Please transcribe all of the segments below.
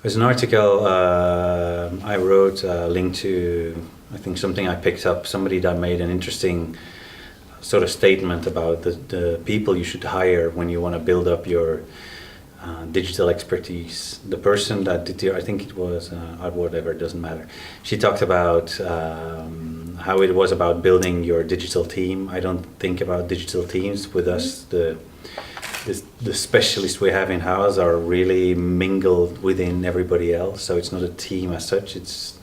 There's an article I wrote linked to, I think, something I picked up, somebody that made an interesting sort of statement about the people you should hire when you want to build up your digital expertise. The person that did I think it was, whatever, it doesn't matter. She talked about how it was about building your digital team. I don't think about digital teams with us. The specialists we have in-house are really mingled within everybody else, so it's not a team as such, it's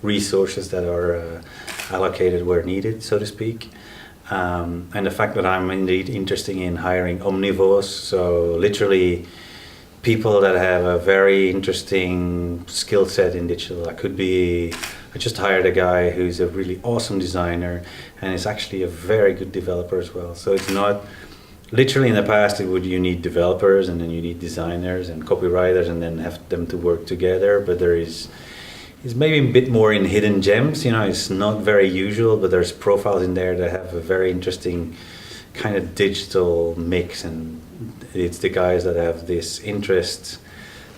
resources that are allocated where needed, so to speak. And the fact that I'm indeed interested in hiring omnivores, so literally people that have a very interesting skill set in digital. I just hired a guy who's a really awesome designer and is actually a very good developer as well. So it's not, literally in the past you need developers and then you need designers and copywriters and then have them to work together, but it's maybe a bit more in hidden gems, it's not very usual, but there's profiles in there that have a very interesting kind of digital mix, and it's the guys that have this interest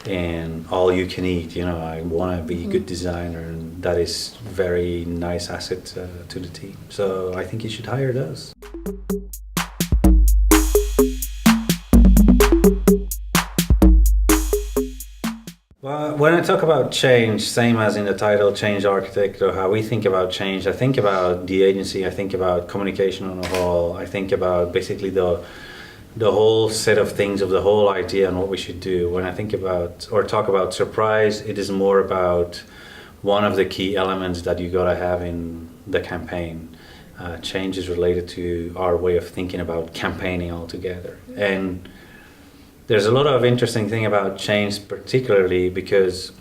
in all you can eat, I want to be a good designer, and that is very nice asset to the team. So I think you should hire those. Well, when I talk about change, same as in the title, change architect, or how we think about change, I think about the agency, I think about communication on the whole, I think about basically the whole set of things, of the whole idea and what we should do. When I think about or talk about surprise, it is more about one of the key elements that you gotta have in the campaign. Change is related to our way of thinking about campaigning altogether. And there's a lot of interesting thing about change, particularly because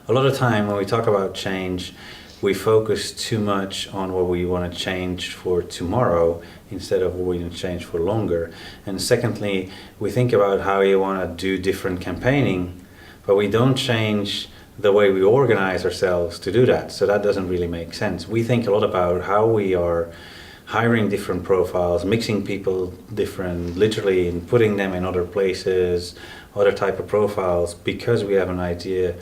a lot of time when we talk about change, we focus too much on what we want to change for tomorrow instead of what we want to change for longer. And secondly, we think about how you want to do different campaigning, but we don't change the way we organize ourselves to do that. So that doesn't really make sense. We think a lot about how we are hiring different profiles, mixing people different, literally, and putting them in other places, other type of profiles, because we have an idea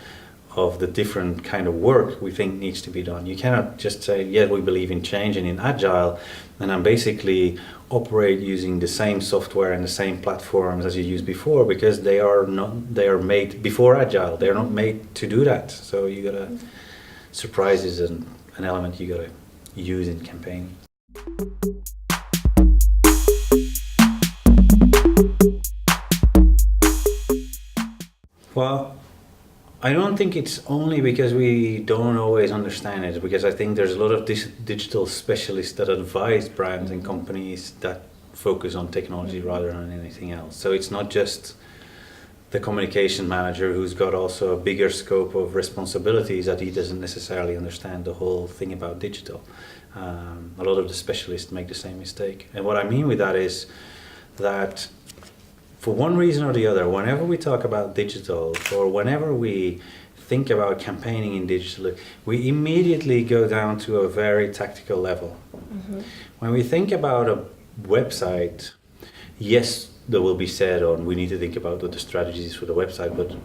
of the different kind of work we think needs to be done. You cannot just say, yeah, we believe in change and in agile, and then basically operate using the same software and the same platforms as you used before, because they are made before agile. They're not made to do that. So you gotta, surprise is an element you gotta use in campaigning. Well, I don't think it's only because we don't always understand it, because I think there's a lot of digital specialists that advise brands and companies that focus on technology rather than anything else. So it's not just the communication manager who's got also a bigger scope of responsibilities that he doesn't necessarily understand the whole thing about digital. A lot of the specialists make the same mistake. And what I mean with that is that for one reason or the other, whenever we talk about digital or whenever we think about campaigning in digital, we immediately go down to a very tactical level. Mm-hmm. When we think about a website, yes, there will be said on we need to think about what the strategies for the website, but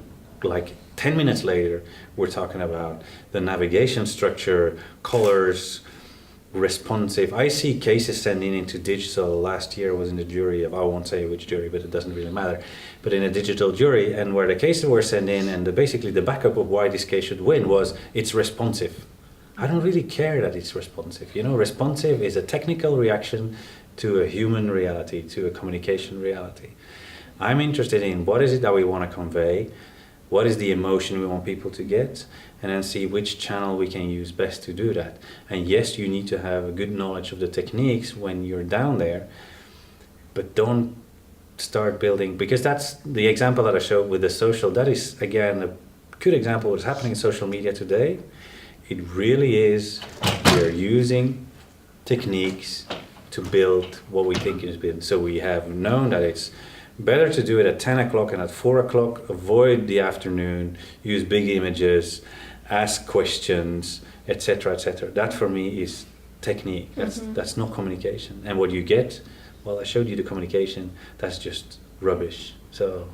like 10 minutes later, we're talking about the navigation structure, colors, responsive. I see cases sending into digital. Last year was in the jury of, I won't say which jury, but it doesn't really matter, but in a digital jury, and where the cases were sent in, and basically the backup of why this case should win was it's responsive. I don't really care that it's responsive. Responsive is a technical reaction to a human reality, to a communication reality. I'm interested in what is it that we want to convey, what is the emotion we want people to get, and then see which channel we can use best to do that. And yes, you need to have a good knowledge of the techniques when you're down there, but don't start building, because that's the example that I showed with the social. That is, again, a good example of what's happening in social media today. It really is, we're using techniques to build what we think is built. So we have known that it's better to do it at 10 o'clock and at 4 o'clock, avoid the afternoon, use big images, ask questions, etc., etc. That for me is technique. That's not communication. And what you get, well, I showed you the communication, that's just rubbish. So,